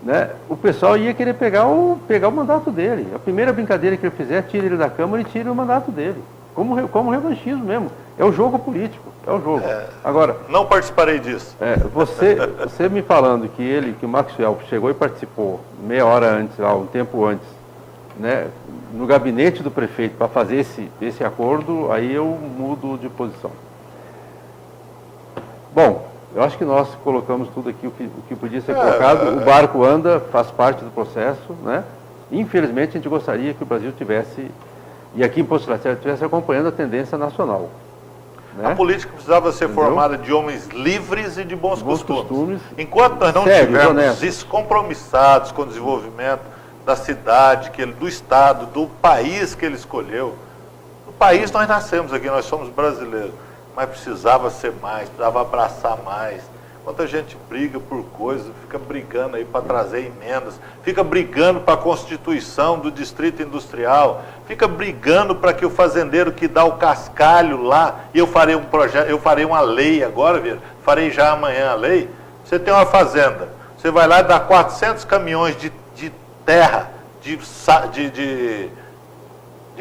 né? O pessoal ia querer pegar o mandato dele. A primeira brincadeira que ele fizer, tira ele da Câmara e tira o mandato dele. Como revanchismo mesmo. É o jogo político, é o jogo. Agora, não participarei disso. Você me falando que o Maxwell chegou e participou meia hora antes, lá, um tempo antes, né, no gabinete do prefeito para fazer esse acordo, aí eu mudo de posição. Bom, eu acho que nós colocamos tudo aqui o que podia ser colocado. O barco anda, faz parte do processo, né? Infelizmente, a gente gostaria que o Brasil tivesse, e aqui em Poço Lacerda, estivesse acompanhando a tendência nacional. Né? A política precisava ser formada de homens livres e de bons costumes. Enquanto nós não estivermos descompromissados com o desenvolvimento da cidade, do estado, do país que ele escolheu. No país nós nascemos aqui, nós somos brasileiros, mas precisava ser mais, precisava abraçar mais. Quanta gente briga por coisas, fica brigando aí para trazer emendas, fica brigando para a constituição do distrito industrial, fica brigando para que o fazendeiro que dá o cascalho lá, e eu farei um projeto, eu farei uma lei agora, farei já amanhã a lei. Você tem uma fazenda, você vai lá e dá 400 caminhões de terra, de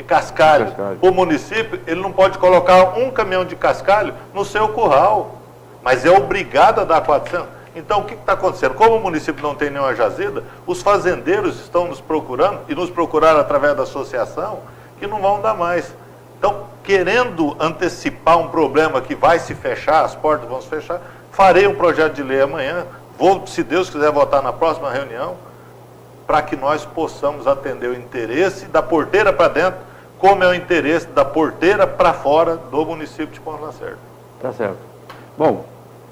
cascalho para o município, ele não pode colocar um caminhão de cascalho no seu curral. Mas é obrigado a dar 400. Então, o que está acontecendo? Como o município não tem nenhuma jazida, os fazendeiros estão nos procurando, e nos procuraram através da associação, que não vão dar mais. Então, querendo antecipar um problema que vai se fechar, as portas vão se fechar, farei um projeto de lei amanhã, vou, se Deus quiser, votar na próxima reunião, para que nós possamos atender o interesse da porteira para dentro, como é o interesse da porteira para fora do município de Ponta Lacerda. Tá certo. Bom,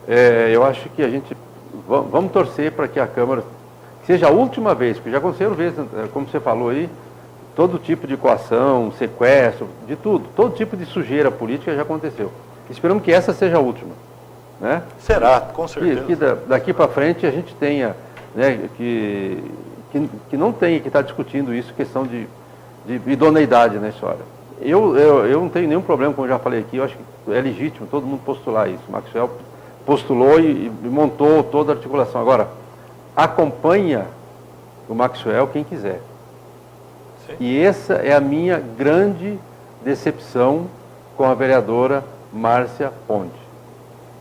eu acho que a gente... Vamos torcer para que a Câmara seja a última vez, porque já aconteceram vezes, como você falou aí, todo tipo de coação, sequestro, de tudo, todo tipo de sujeira política já aconteceu. Esperamos que essa seja a última. Né? Será, com certeza. Que daqui para frente a gente tenha, né, que não tenha que estar discutindo isso, questão de idoneidade na história. Eu não tenho nenhum problema, como eu já falei aqui, eu acho que é legítimo todo mundo postular isso. O Maxwell postulou e montou toda a articulação. Agora, acompanha o Maxwell quem quiser. Sim. E essa é a minha grande decepção com a vereadora Márcia Ponte.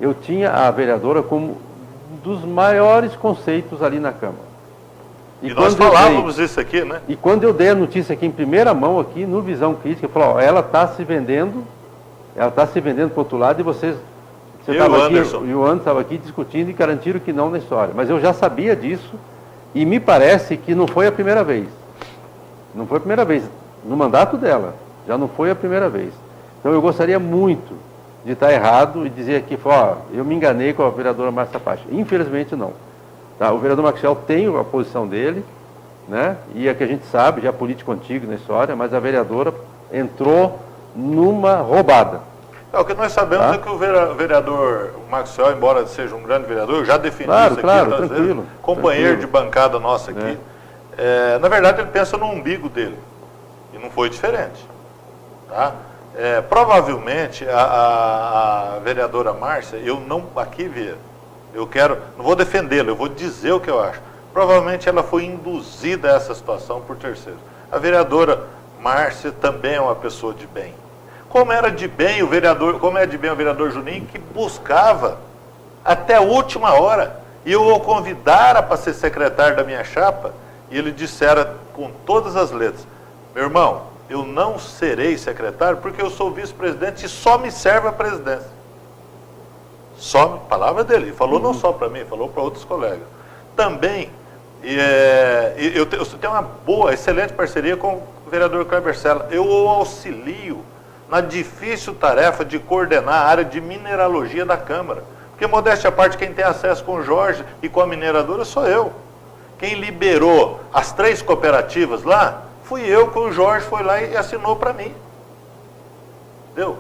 Eu tinha a vereadora como um dos maiores conceitos ali na Câmara. E nós falávamos isso aqui, né? E quando eu dei a notícia aqui em primeira mão, aqui no Visão Crítica, eu falei, ó, ela está se vendendo para o outro lado, e você estava aqui, e o Anderson estava aqui discutindo e garantiram que não na história. Mas eu já sabia disso, e me parece que não foi a primeira vez. Não foi a primeira vez. No mandato dela, já não foi a primeira vez. Então eu gostaria muito de estar errado e dizer aqui, ó, eu me enganei com a vereadora Márcia Pacha. Infelizmente não. Tá, o vereador Maxwell tem a posição dele, né? E é que a gente sabe, já é político antigo na história, mas a vereadora entrou numa roubada. O que nós sabemos é que o vereador Maxwell, embora seja um grande vereador, eu já defini isso aqui, tranquilo, companheiro de bancada nossa aqui, na verdade ele pensa no umbigo dele, e não foi diferente. Tá? Provavelmente a vereadora Márcia, eu não aqui ver. Não vou defendê-la, eu vou dizer o que eu acho. Provavelmente ela foi induzida a essa situação por terceiros. A vereadora Márcia também é uma pessoa de bem. Como é de bem o vereador Juninho, que buscava até a última hora. E eu o convidara para ser secretário da minha chapa, e ele dissera com todas as letras, meu irmão, eu não serei secretário porque eu sou vice-presidente e só me serve a presidência. Palavra dele, ele falou não só para mim, falou para outros colegas. Também, eu tenho uma boa, excelente parceria com o vereador Kleber Sela. Eu o auxilio na difícil tarefa de coordenar a área de mineralogia da Câmara. Porque, modéstia à parte, quem tem acesso com o Jorge e com a mineradora sou eu. Quem liberou as 3 cooperativas lá, fui eu, que o Jorge foi lá e assinou para mim. Entendeu?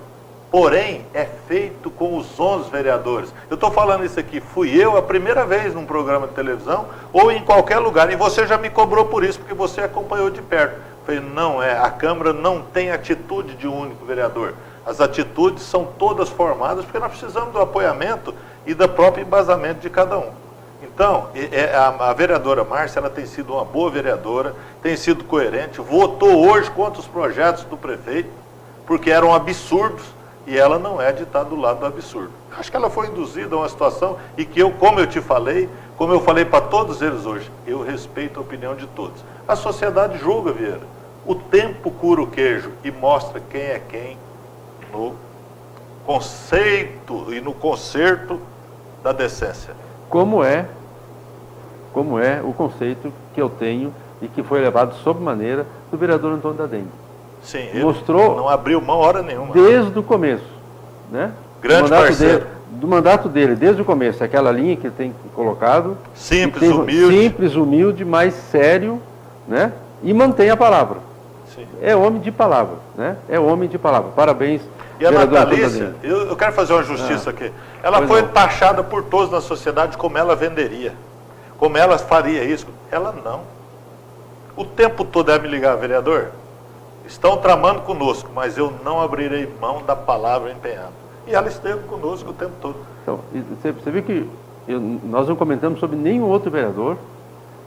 porém é feito com os 11 vereadores. Eu estou falando isso aqui, fui eu a primeira vez num programa de televisão ou em qualquer lugar, e você já me cobrou por isso, porque você acompanhou de perto. Eu falei, não é, a Câmara não tem atitude de um único vereador. As atitudes são todas formadas, porque nós precisamos do apoiamento e do próprio embasamento de cada um. Então, a vereadora Márcia, ela tem sido uma boa vereadora, tem sido coerente, votou hoje contra os projetos do prefeito, porque eram absurdos, e ela não é de estar do lado do absurdo. Acho que ela foi induzida a uma situação e que eu, como eu te falei, como eu falei para todos eles hoje, eu respeito a opinião de todos. A sociedade julga, Vieira. O tempo cura o queijo e mostra quem é quem no conceito e no concerto da decência. Como é o conceito que eu tenho e que foi levado sob maneira do vereador Antônio Dadem. Sim, ele mostrou, não abriu mão hora nenhuma. Desde o começo, né? Grande parceiro. Do mandato dele, desde o começo, aquela linha que ele tem colocado. Simples, humilde. Simples, humilde, mas sério, né? E mantém a palavra. Sim. É homem de palavra, né? É homem de palavra. Parabéns. E a Natalícia, eu quero fazer uma justiça aqui. Ela foi taxada por todos na sociedade como ela venderia, como ela faria isso. Ela não. O tempo todo é me ligar, vereador, estão tramando conosco, mas eu não abrirei mão da palavra empenhada. E ela esteve conosco o tempo todo. Então, você viu que nós não comentamos sobre nenhum outro vereador,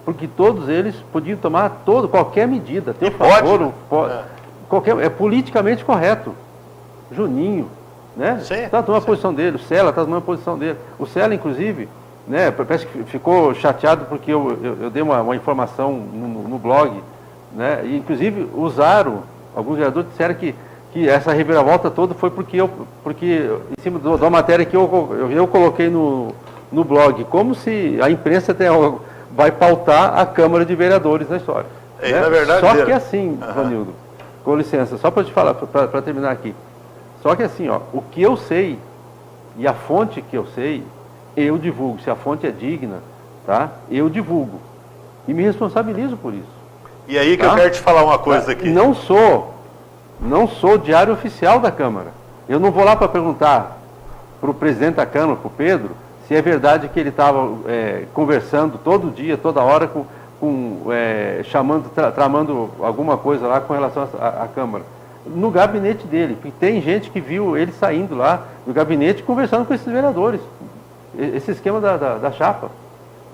porque todos eles podiam tomar qualquer medida. Ter favor, é politicamente correto. Juninho, né? Está tomando a posição dele, o Cela está tomando a posição dele. O Cela, inclusive, né, parece que ficou chateado porque eu dei uma informação no blog, né? E, inclusive, alguns vereadores disseram que essa reviravolta toda foi porque em cima da matéria que eu coloquei no blog, como se a imprensa vai pautar a Câmara de Vereadores na história. Né? Na verdade, só que assim, Vanildo, com licença, só para te falar, para terminar aqui. Só que assim, o que eu sei e a fonte que eu sei, eu divulgo. Se a fonte é digna, tá? Eu divulgo. E me responsabilizo por isso. E aí que eu quero te falar uma coisa aqui. Não sou diário oficial da Câmara. Eu não vou lá para perguntar para o presidente da Câmara, para o Pedro, se é verdade que ele estava conversando todo dia, toda hora, tramando alguma coisa lá com relação à Câmara. No gabinete dele, porque tem gente que viu ele saindo lá do gabinete conversando com esses vereadores. Esse esquema da chapa.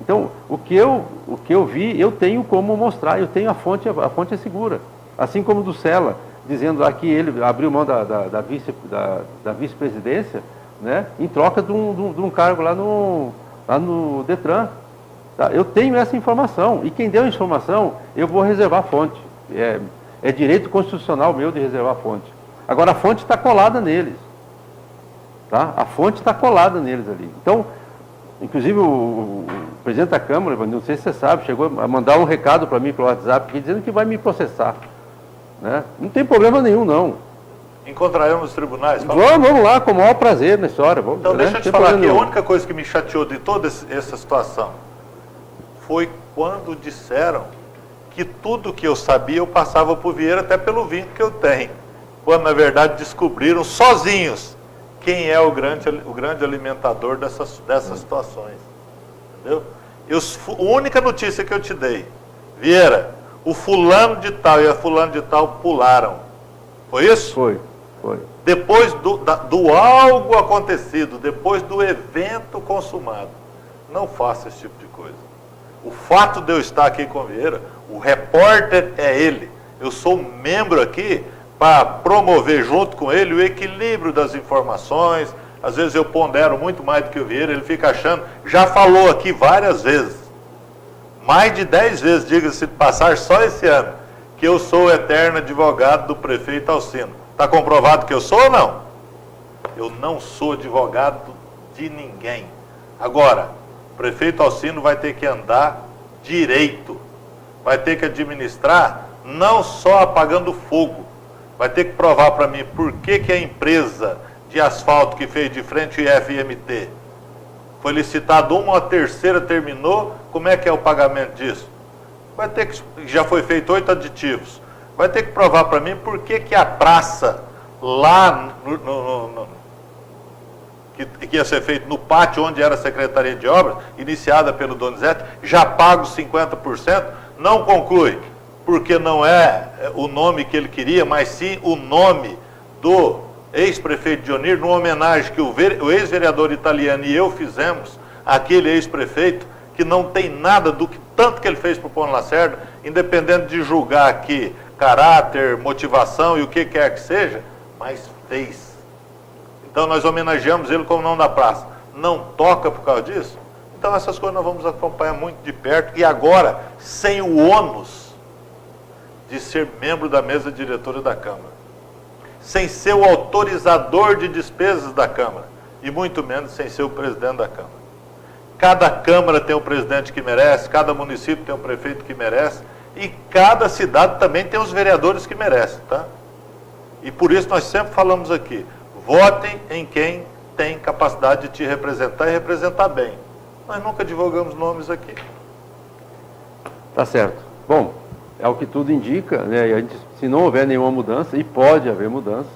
Então, o que eu vi, eu tenho como mostrar, eu tenho a fonte é segura. Assim como do Cela, dizendo lá que ele abriu mão da vice-presidência, né, em troca de um cargo lá no Detran. Tá? Eu tenho essa informação, e quem deu a informação, eu vou reservar a fonte. É direito constitucional meu de reservar a fonte. Agora, a fonte está colada neles. Tá? A fonte está colada neles ali. Então, inclusive o presidente da Câmara, não sei se você sabe, chegou a mandar um recado para mim pelo WhatsApp, dizendo que vai me processar. Né? Não tem problema nenhum, não. Encontraremos nos tribunais? Vamos lá, com o maior prazer na história. Então, deixa eu te falar aqui, a única coisa que me chateou de toda essa situação foi quando disseram que tudo que eu sabia eu passava por Vieira, até pelo vínculo que eu tenho. Quando, na verdade, descobriram sozinhos quem é o grande alimentador dessas situações. Entendeu? A única notícia que eu te dei, Vieira, o fulano de tal e a fulano de tal pularam. Foi isso? Foi. Depois do algo acontecido, depois do evento consumado. Não faça esse tipo de coisa. O fato de eu estar aqui com o Vieira, o repórter é ele. Eu sou membro aqui para promover junto com ele o equilíbrio das informações. Às vezes eu pondero muito mais do que o Vieira, ele fica achando, já falou aqui várias vezes, mais de 10 vezes, diga-se de passar, só esse ano, que eu sou o eterno advogado do prefeito Alcino. Está comprovado que eu sou ou não? Eu não sou advogado de ninguém. Agora, o prefeito Alcino vai ter que andar direito, vai ter que administrar não só apagando fogo, vai ter que provar para mim por que a empresa de asfalto que fez de frente o IFMT foi licitado uma, a terceira terminou, como é que é o pagamento disso? Vai ter que, já foi feito 8 aditivos, vai ter que provar para mim por que a praça lá que ia ser feito no pátio onde era a Secretaria de Obras, iniciada pelo Donizete, já paga os 50%, não conclui, porque não é o nome que ele queria, mas sim o nome do ex-prefeito Dionir, numa homenagem que o ex-vereador italiano e eu fizemos àquele ex-prefeito, que não tem nada do que tanto que ele fez para o Paulo Lacerda, independente de julgar aqui caráter, motivação e o que quer que seja, mas fez. Então nós homenageamos ele como não da praça. Não toca por causa disso? Então essas coisas nós vamos acompanhar muito de perto, e agora sem o ônus de ser membro da mesa diretora da Câmara, sem ser o autorizador de despesas da Câmara, e muito menos sem ser o presidente da Câmara. Cada Câmara tem um presidente que merece, cada município tem um prefeito que merece, e cada cidade também tem os vereadores que merecem, tá? E por isso nós sempre falamos aqui, votem em quem tem capacidade de te representar e representar bem. Nós nunca divulgamos nomes aqui. Tá certo. Bom, é o que tudo indica, né? E a gente, se não houver nenhuma mudança, e pode haver mudança,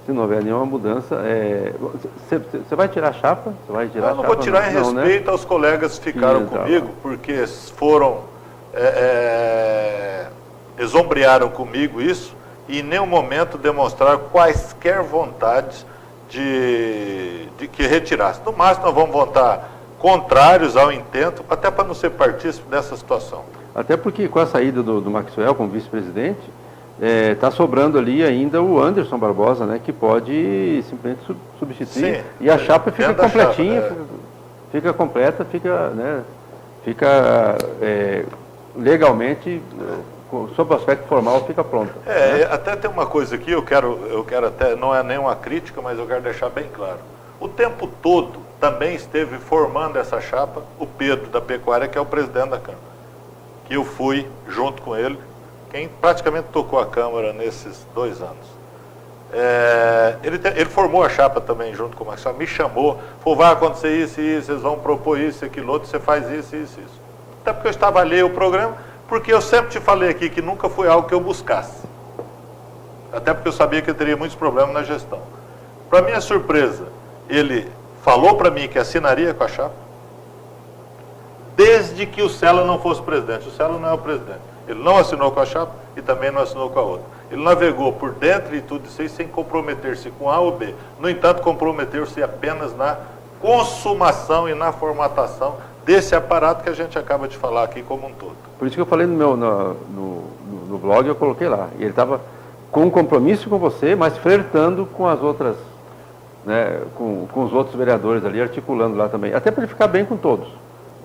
se não houver nenhuma mudança, você vai tirar a chapa? Você vai tirar eu não vou tirar em respeito, né? Aos colegas que ficaram comigo, porque foram, exombrearam comigo isso, e em nenhum momento demonstraram quaisquer vontades de que retirasse. No máximo nós vamos votar contrários ao intento, até para não ser partícipe dessa situação. Até porque com a saída do Maxwell como vice-presidente, está sobrando ali ainda o Anderson Barbosa, né, que pode simplesmente substituir. Sim, e a chapa fica completinha, fica completa, fica legalmente, sob o aspecto formal, fica pronta. Né? Até tem uma coisa aqui, eu quero até, não é nenhuma crítica, mas eu quero deixar bem claro. O tempo todo também esteve formando essa chapa o Pedro da Pecuária, que é o presidente da Câmara, que eu fui junto com ele, quem praticamente tocou a Câmara nesses 2 anos. Ele formou a chapa também junto com o Marcelo, me chamou, falou, vai acontecer isso e isso, vocês vão propor isso, aquilo outro, você faz isso, isso, isso. Até porque eu estava alheio ao programa, porque eu sempre te falei aqui que nunca foi algo que eu buscasse. Até porque eu sabia que eu teria muitos problemas na gestão. Para minha surpresa, ele falou para mim que assinaria com a chapa, desde que o Cela não fosse presidente. O Cela não é o presidente. Ele não assinou com a chapa e também não assinou com a outra. Ele navegou por dentro de tudo isso aí sem comprometer-se com A ou B. No entanto, comprometeu-se apenas na consumação e na formatação desse aparato que a gente acaba de falar aqui como um todo. Por isso que eu falei no blog, eu coloquei lá. E ele estava com um compromisso com você, mas flertando com as outras, né, com os outros vereadores ali, articulando lá também. Até para ele ficar bem com todos.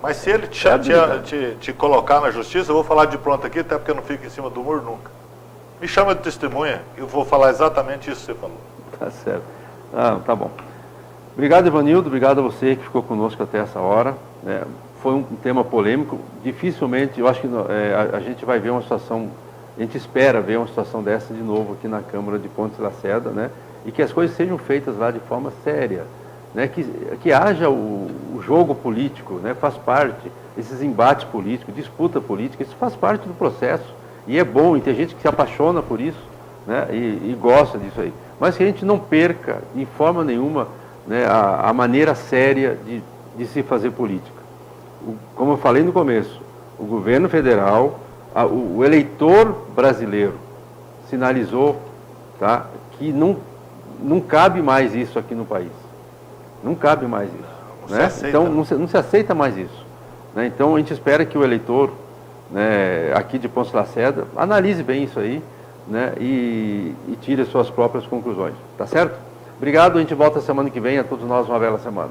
Mas se ele te colocar na justiça, eu vou falar de pronto aqui, até porque eu não fico em cima do muro nunca. Me chama de testemunha, eu vou falar exatamente isso que você falou. Tá certo. Tá bom. Obrigado, Ivanildo, obrigado a você que ficou conosco até essa hora. Foi um tema polêmico, dificilmente, eu acho que a gente vai ver uma situação, a gente espera ver uma situação dessa de novo aqui na Câmara de Pontes Lacerda, né? E que as coisas sejam feitas lá de forma séria, né? Que haja o jogo político, né? Faz parte, esses embates políticos, disputa política, isso faz parte do processo, e é bom, e tem gente que se apaixona por isso, né? E gosta disso aí, mas que a gente não perca, em forma nenhuma, né, a maneira séria de se fazer política. Como eu falei no começo, o governo federal, o eleitor brasileiro sinalizou, tá, que não cabe mais isso aqui no país. Não cabe mais isso. Né? Então não se aceita mais isso. Né? Então a gente espera que o eleitor, né, aqui de Pontes Lacerda analise bem isso aí, né, e tire as suas próprias conclusões. Tá certo? Obrigado, a gente volta semana que vem. A todos nós uma bela semana.